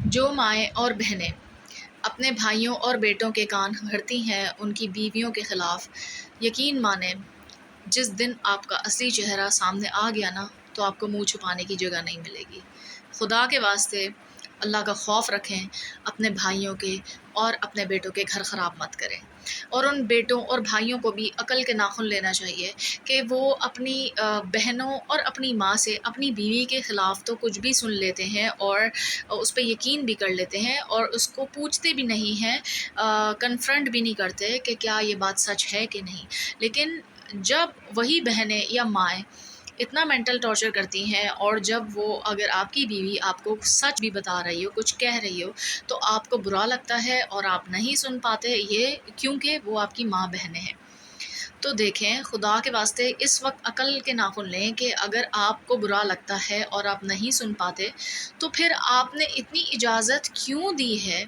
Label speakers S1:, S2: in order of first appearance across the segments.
S1: جو مائیں اور بہنیں اپنے بھائیوں اور بیٹوں کے کان بھرتی ہیں ان کی بیویوں کے خلاف، یقین مانیں جس دن آپ کا اصلی چہرہ سامنے آ گیا نا تو آپ کو منہ چھپانے کی جگہ نہیں ملے گی۔ خدا کے واسطے اللہ کا خوف رکھیں، اپنے بھائیوں کے اور اپنے بیٹوں کے گھر خراب مت کریں، اور ان بیٹوں اور بھائیوں کو بھی عقل کے ناخن لینا چاہیے کہ وہ اپنی بہنوں اور اپنی ماں سے اپنی بیوی کے خلاف تو کچھ بھی سن لیتے ہیں اور اس پہ یقین بھی کر لیتے ہیں اور اس کو پوچھتے بھی نہیں ہیں، کنفرنٹ بھی نہیں کرتے کہ کیا یہ بات سچ ہے کہ نہیں۔ لیکن جب وہی بہنیں یا مائیں اتنا مینٹل ٹارچر کرتی ہیں، اور جب وہ اگر آپ کی بیوی آپ کو سچ بھی بتا رہی ہو، کچھ کہہ رہی ہو، تو آپ کو برا لگتا ہے اور آپ نہیں سن پاتے، یہ کیونکہ وہ آپ کی ماں بہنیں ہیں۔ تو دیکھیں، خدا کے واسطے اس وقت عقل کے ناخن لیں کہ اگر آپ کو برا لگتا ہے اور آپ نہیں سن پاتے تو پھر آپ نے اتنی اجازت کیوں دی ہے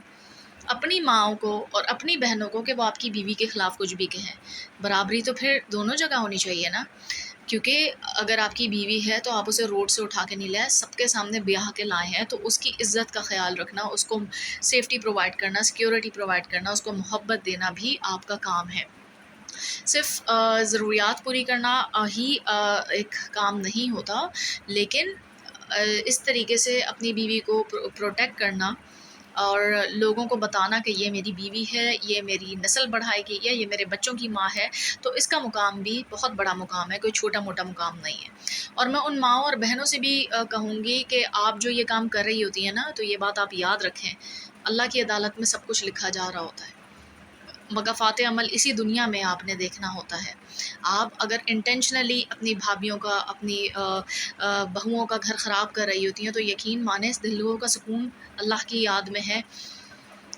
S1: اپنی ماؤں کو اور اپنی بہنوں کو کہ وہ آپ کی بیوی کے خلاف کچھ بھی کہیں۔ برابری تو پھر دونوں جگہ ہونی چاہیے نا، کیونکہ اگر آپ کی بیوی ہے تو آپ اسے روڈ سے اٹھا کے نہیں لائے، سب کے سامنے بیاہ کے لائے ہیں، تو اس کی عزت کا خیال رکھنا، اس کو سیفٹی پرووائڈ کرنا، سیکیورٹی پرووائڈ کرنا، اس کو محبت دینا بھی آپ کا کام ہے۔ صرف ضروریات پوری کرنا ہی ایک کام نہیں ہوتا، لیکن اس طریقے سے اپنی بیوی کو پروٹیکٹ کرنا اور لوگوں کو بتانا کہ یہ میری بیوی ہے، یہ میری نسل بڑھائے گی، یا یہ میرے بچوں کی ماں ہے، تو اس کا مقام بھی بہت بڑا مقام ہے، کوئی چھوٹا موٹا مقام نہیں ہے۔ اور میں ان ماؤں اور بہنوں سے بھی کہوں گی کہ آپ جو یہ کام کر رہی ہوتی ہیں نا، تو یہ بات آپ یاد رکھیں، اللہ کی عدالت میں سب کچھ لکھا جا رہا ہوتا ہے، مکافات عمل اسی دنیا میں آپ نے دیکھنا ہوتا ہے۔ آپ اگر انٹینشنلی اپنی بھابھیوں کا، اپنی بہوؤں کا گھر خراب کر رہی ہوتی ہیں تو یقین مانیں دلوں کا سکون اللہ کی یاد میں ہے،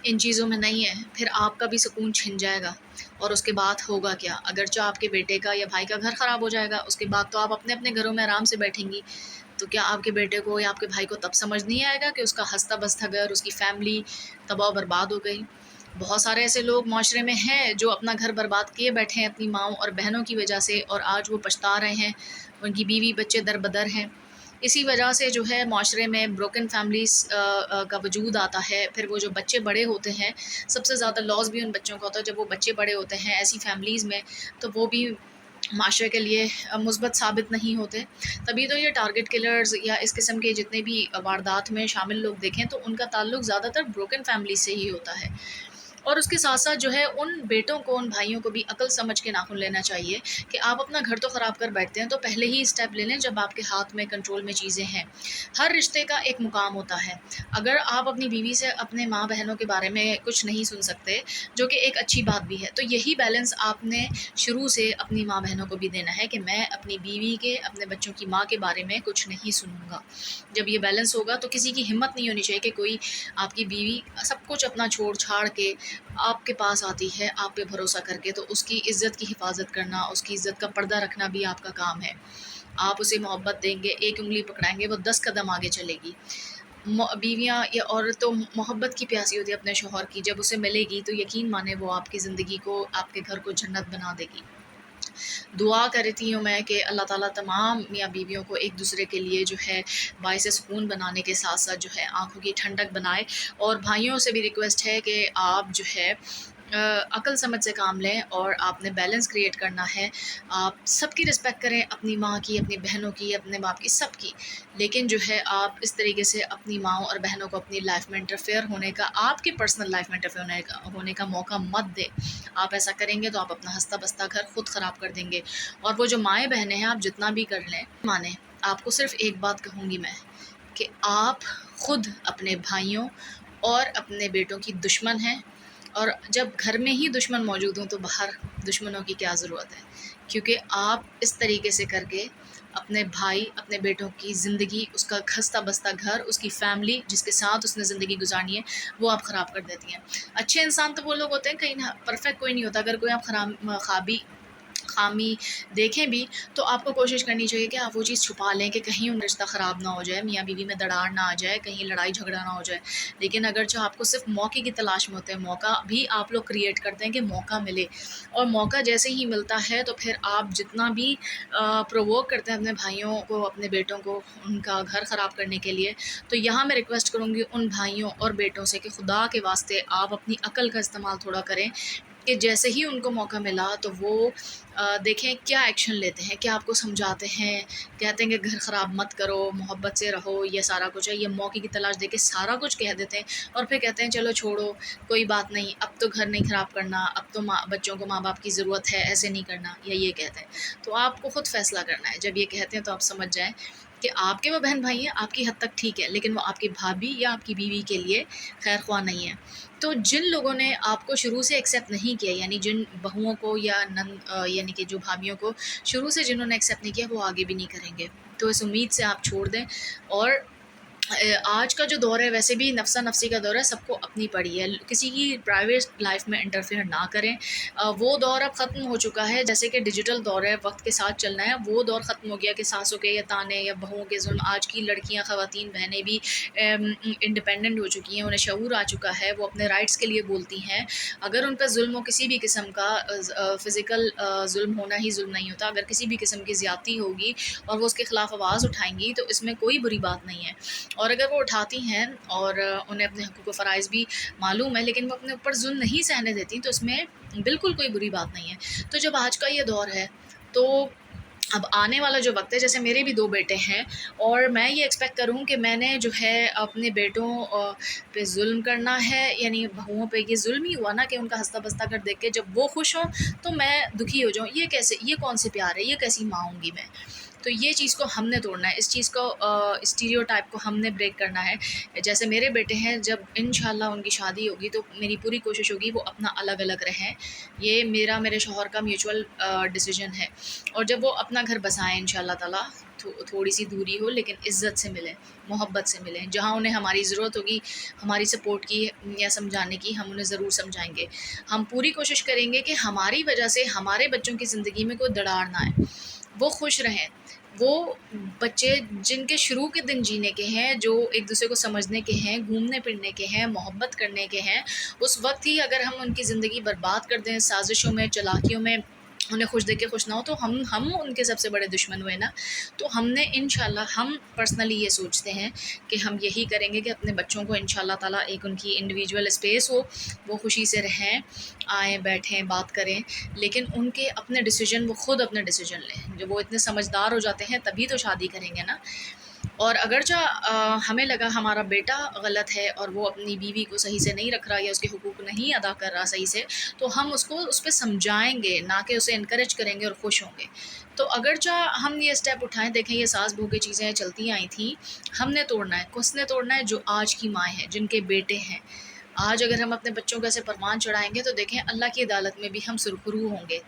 S1: ان چیزوں میں نہیں ہے، پھر آپ کا بھی سکون چھن جائے گا۔ اور اس کے بعد ہوگا کیا؟ اگرچہ آپ کے بیٹے کا یا بھائی کا گھر خراب ہو جائے گا، اس کے بعد تو آپ اپنے اپنے گھروں میں آرام سے بیٹھیں گی، تو کیا آپ کے بیٹے کو یا آپ کے بھائی کو تب سمجھ نہیں آئے گا کہ اس کا ہنستا بستا گھر، اس کی فیملی تباہ و برباد ہو گئی؟ بہت سارے ایسے لوگ معاشرے میں ہیں جو اپنا گھر برباد کیے بیٹھے ہیں اپنی ماؤں اور بہنوں کی وجہ سے، اور آج وہ پچھتا رہے ہیں، ان کی بیوی بچے در بدر ہیں۔ اسی وجہ سے جو ہے معاشرے میں بروکن فیملیز کا وجود آتا ہے۔ پھر وہ جو بچے بڑے ہوتے ہیں، سب سے زیادہ لاس بھی ان بچوں کا ہوتا ہے جب وہ بچے بڑے ہوتے ہیں ایسی فیملیز میں، تو وہ بھی معاشرے کے لیے مثبت ثابت نہیں ہوتے۔ تبھی تو یہ ٹارگٹ کلرز یا اس قسم کے جتنے بھی واردات میں شامل لوگ دیکھیں تو ان کا تعلق زیادہ تر بروکن فیملی سے ہی ہوتا ہے۔ اور اس کے ساتھ ساتھ جو ہے ان بیٹوں کو، ان بھائیوں کو بھی عقل سمجھ کے ناخن لینا چاہیے کہ آپ اپنا گھر تو خراب کر بیٹھتے ہیں تو پہلے ہی اسٹیپ لے لیں جب آپ کے ہاتھ میں کنٹرول میں چیزیں ہیں۔ ہر رشتے کا ایک مقام ہوتا ہے، اگر آپ اپنی بیوی سے اپنے ماں بہنوں کے بارے میں کچھ نہیں سن سکتے، جو کہ ایک اچھی بات بھی ہے، تو یہی بیلنس آپ نے شروع سے اپنی ماں بہنوں کو بھی دینا ہے کہ میں اپنی بیوی کے، اپنے بچوں کی ماں کے بارے میں کچھ نہیں سنوں گا۔ جب یہ بیلنس ہوگا تو کسی کی ہمت نہیں ہونی چاہیے کہ کوئی آپ کی بیوی سب کچھ اپنا چھوڑ چھاڑ کے آپ کے پاس آتی ہے آپ پہ بھروسہ کر کے، تو اس کی عزت کی حفاظت کرنا، اس کی عزت کا پردہ رکھنا بھی آپ کا کام ہے۔ آپ اسے محبت دیں گے، ایک انگلی پکڑائیں گے، وہ 10 قدم آگے چلے گی۔ بیویاں یا عورتوں محبت کی پیاسی ہوتی ہے اپنے شوہر کی، جب اسے ملے گی تو یقین مانے وہ آپ کی زندگی کو، آپ کے گھر کو جنت بنا دے گی۔ دعا کرتی ہوں میں کہ اللہ تعالیٰ تمام میاں بیویوں کو ایک دوسرے کے لیے جو ہے باعث سکون بنانے کے ساتھ ساتھ جو ہے آنکھوں کی ٹھنڈک بنائے، اور بھائیوں سے بھی ریکویسٹ ہے کہ آپ جو ہے عقل سمجھ سے کام لیں، اور آپ نے بیلنس کریٹ کرنا ہے۔ آپ سب کی رسپیکٹ کریں، اپنی ماں کی، اپنی بہنوں کی، اپنے باپ کی، سب کی، لیکن جو ہے آپ اس طریقے سے اپنی ماؤں اور بہنوں کو اپنی لائف میں انٹرفیئر ہونے کا، آپ کی پرسنل لائف میں انٹرفیئر ہونے کا موقع مت دیں۔ آپ ایسا کریں گے تو آپ اپنا ہنستا بستا گھر خود خراب کر دیں گے۔ اور وہ جو مائیں بہنیں ہیں، آپ جتنا بھی کر لیں مانیں، آپ کو صرف ایک بات کہوں گی میں کہ آپ خود اپنے بھائیوں اور اپنے بیٹوں کی دشمن ہیں، اور جب گھر میں ہی دشمن موجود ہوں تو باہر دشمنوں کی کیا ضرورت ہے؟ کیونکہ آپ اس طریقے سے کر کے اپنے بھائی، اپنے بیٹوں کی زندگی، اس کا خستہ بستہ گھر، اس کی فیملی جس کے ساتھ اس نے زندگی گزارنی ہے، وہ آپ خراب کر دیتی ہیں۔ اچھے انسان تو وہ لوگ ہوتے ہیں، کہیں نہ پرفیکٹ کوئی نہیں ہوتا، اگر کوئی آپ خامی دیکھیں بھی تو آپ کو کوشش کرنی چاہیے کہ آپ وہ چیز چھپا لیں کہ کہیں ان رشتہ خراب نہ ہو جائے، میاں بیوی میں دراڑ نہ آ جائے، کہیں لڑائی جھگڑا نہ ہو جائے۔ لیکن اگرچہ آپ کو صرف موقع کی تلاش میں ہوتے ہیں، موقع بھی آپ لوگ کریٹ کرتے ہیں کہ موقع ملے، اور موقع جیسے ہی ملتا ہے تو پھر آپ جتنا بھی پرووک کرتے ہیں اپنے بھائیوں کو، اپنے بیٹوں کو ان کا گھر خراب کرنے کے لیے، تو یہاں میں ریکویسٹ کروں گی ان بھائیوں اور بیٹوں سے کہ خدا کے واسطے آپ اپنی عقل کا استعمال تھوڑا کریں کہ جیسے ہی ان کو موقع ملا تو وہ دیکھیں کیا ایکشن لیتے ہیں، کیا آپ کو سمجھاتے ہیں، کہتے ہیں کہ گھر خراب مت کرو، محبت سے رہو، یہ سارا کچھ ہے، یہ موقع کی تلاش دے کے سارا کچھ کہہ دیتے ہیں، اور پھر کہتے ہیں چلو چھوڑو کوئی بات نہیں، اب تو گھر نہیں خراب کرنا، اب تو بچوں کو ماں باپ کی ضرورت ہے، ایسے نہیں کرنا، یا یہ کہتے ہیں۔ تو آپ کو خود فیصلہ کرنا ہے، جب یہ کہتے ہیں تو آپ سمجھ جائیں کہ آپ کے وہ بہن بھائی ہیں، آپ کی حد تک ٹھیک ہے، لیکن وہ آپ کی بھابھی یا آپ کی بیوی کے لیے خیر خواہ نہیں ہے۔ تو جن لوگوں نے آپ کو شروع سے ایکسیپٹ نہیں کیا، یعنی جن بہوؤں کو یا یعنی کہ جو بھابھیوں کو شروع سے جنہوں نے ایکسیپٹ نہیں کیا، وہ آگے بھی نہیں کریں گے۔ تو اس امید سے آپ چھوڑ دیں، اور آج کا جو دور ہے ویسے بھی نفسا نفسی کا دور ہے، سب کو اپنی پڑی ہے، کسی کی پرائیویٹ لائف میں انٹرفیئر نہ کریں۔ وہ دور اب ختم ہو چکا ہے، جیسے کہ ڈیجیٹل دور ہے، وقت کے ساتھ چلنا ہے، وہ دور ختم ہو گیا کہ ساسوں کے یا تانے یا بہوؤں کے ظلم۔ آج کی لڑکیاں، خواتین، بہنیں بھی انڈیپینڈنٹ ہو چکی ہیں، انہیں شعور آ چکا ہے، وہ اپنے رائٹس کے لیے بولتی ہیں۔ اگر ان پہ ظلم ہو کسی بھی قسم کا، فزیکل ظلم ہونا ہی ظلم نہیں ہوتا، اگر کسی بھی قسم کی زیادتی ہوگی اور وہ اس کے خلاف آواز اٹھائیں گی تو اس میں کوئی بری بات نہیں ہے، اور اگر وہ اٹھاتی ہیں اور انہیں اپنے حقوق و فرائض بھی معلوم ہے لیکن وہ اپنے اوپر ظلم نہیں سہنے دیتی تو اس میں بالکل کوئی بری بات نہیں ہے۔ تو جب آج کا یہ دور ہے تو اب آنے والا جو وقت ہے، جیسے میرے بھی 2 بیٹے ہیں، اور میں یہ ایکسپیکٹ کروں کہ میں نے جو ہے اپنے بیٹوں پہ ظلم کرنا ہے، یعنی بہوؤں پہ یہ ظلم ہی ہوا نا کہ ان کا ہنستا بستا کر دیکھ کے جب وہ خوش ہوں تو میں دکھی ہو جاؤں۔ یہ کون سے پیار ہے، یہ کیسی ماں ہوں گی میں؟ تو یہ چیز کو ہم نے توڑنا ہے، اس چیز کو اسٹیریو ٹائپ کو ہم نے بریک کرنا ہے۔ جیسے میرے بیٹے ہیں، جب انشاءاللہ ان کی شادی ہوگی تو میری پوری کوشش ہوگی وہ اپنا الگ الگ رہیں، یہ میرے شوہر کا میوچول ڈیسیجن ہے، اور جب وہ اپنا گھر بسائیں انشاءاللہ تعالیٰ، تھوڑی سی دوری ہو لیکن عزت سے ملیں، محبت سے ملیں، جہاں انہیں ہماری ضرورت ہوگی ہماری سپورٹ کی یا سمجھانے کی، ہم انہیں ضرور سمجھائیں گے۔ ہم پوری کوشش کریں گے کہ ہماری وجہ سے ہمارے بچوں کی زندگی میں کوئی دراڑ نہ آئے، وہ خوش رہیں۔ وہ بچے جن کے شروع کے دن جینے کے ہیں، جو ایک دوسرے کو سمجھنے کے ہیں، گھومنے پھرنے کے ہیں، محبت کرنے کے ہیں، اس وقت ہی اگر ہم ان کی زندگی برباد کر دیں سازشوں میں، چالاکیوں میں، انہیں خوش دیکھ کے خوش نہ ہو، تو ہم ان کے سب سے بڑے دشمن ہوئے نا۔ تو ہم نے انشاءاللہ، ہم پرسنلی یہ سوچتے ہیں کہ ہم یہی کریں گے کہ اپنے بچوں کو انشاءاللہ تعالیٰ ایک ان کی انڈیویجول اسپیس ہو، وہ خوشی سے رہیں، آئیں بیٹھیں بات کریں، لیکن ان کے اپنے ڈیسیجن، وہ خود اپنے ڈیسیجن لیں۔ جب وہ اتنے سمجھدار ہو جاتے ہیں تبھی تو شادی کریں گے نا۔ اور اگرچہ ہمیں لگا ہمارا بیٹا غلط ہے اور وہ اپنی بیوی کو صحیح سے نہیں رکھ رہا یا اس کے حقوق نہیں ادا کر رہا صحیح سے، تو ہم اس کو اس پہ سمجھائیں گے، نہ کہ اسے انکریج کریں گے اور خوش ہوں گے۔ تو اگرچہ ہم یہ اسٹیپ اٹھائیں، دیکھیں یہ ساس بہو کی چیزیں چلتی آئی تھیں، ہم نے توڑنا ہے، کس نے توڑنا ہے؟ جو آج کی مائیں ہیں، جن کے بیٹے ہیں۔ آج اگر ہم اپنے بچوں کو ایسے پروان چڑھائیں گے تو دیکھیں اللہ کی عدالت میں بھی ہم سرخرو ہوں گے۔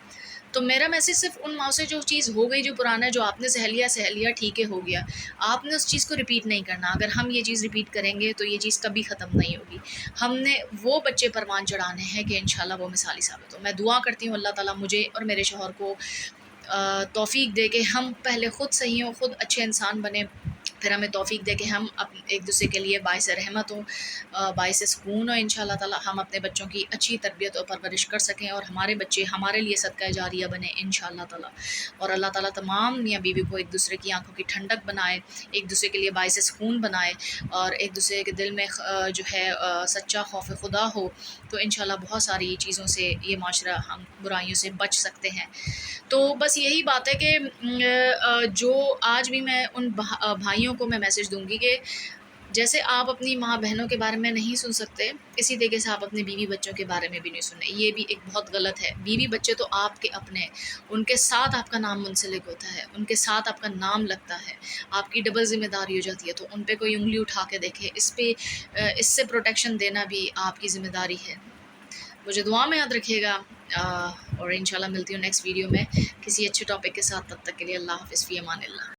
S1: تو میرا میسیج صرف ان ماؤں سے، جو چیز ہو گئی، جو پرانا ہے، جو آپ نے سہلیا ٹھیک ہے، ہو گیا، آپ نے اس چیز کو ریپیٹ نہیں کرنا۔ اگر ہم یہ چیز ریپیٹ کریں گے تو یہ چیز کبھی ختم نہیں ہوگی۔ ہم نے وہ بچے پروان چڑھانے ہیں کہ انشاءاللہ وہ مثالی ثابت ہو۔ میں دعا کرتی ہوں اللہ تعالیٰ مجھے اور میرے شوہر کو توفیق دے کہ ہم پہلے خود صحیح ہوں، خود اچھے انسان بنیں، پھر ہمیں توفیق دے کہ ہم ایک دوسرے کے لیے باعث رحمت ہوں، باعث سکون ہو انشاءاللہ تعالیٰ، ہم اپنے بچوں کی اچھی تربیت اور پرورش کر سکیں اور ہمارے بچے ہمارے لیے صدقہ جاریہ بنے انشاءاللہ تعالیٰ۔ اور اللہ تعالیٰ تمام میاں بیوی کو ایک دوسرے کی آنکھوں کی ٹھنڈک بنائے، ایک دوسرے کے لیے باعث سکون بنائے، اور ایک دوسرے کے دل میں جو ہے سچا خوف خدا ہو، تو انشاءاللہ بہت ساری چیزوں سے یہ معاشرہ، ہم برائیوں سے بچ سکتے ہیں۔ تو بس یہی بات ہے کہ جو آج بھی میں ان بھائیوں کو میں میسیج دوں گی کہ جیسے آپ اپنی ماں بہنوں کے بارے میں نہیں سن سکتے، اسی طریقے سے آپ اپنے بیوی بچوں کے بارے میں بھی نہیں سنیں۔ یہ بھی ایک بہت غلط ہے۔ بیوی بچے تو آپ کے اپنے، ان کے ساتھ آپ کا نام منسلک ہوتا ہے، ان کے ساتھ آپ کا نام لگتا ہے، آپ کی ڈبل ذمہ داری ہو جاتی ہے، تو ان پہ کوئی انگلی اٹھا کے دیکھے، اس سے پروٹیکشن دینا بھی آپ کی ذمہ داری ہے۔ مجھے دعا میں یاد رکھیے گا، اور انشاءاللہ ملتی ہوں نیکسٹ ویڈیو میں کسی اچھے ٹاپک کے ساتھ۔ تب تک کے لیے اللہ حافظ، فی امان اللہ۔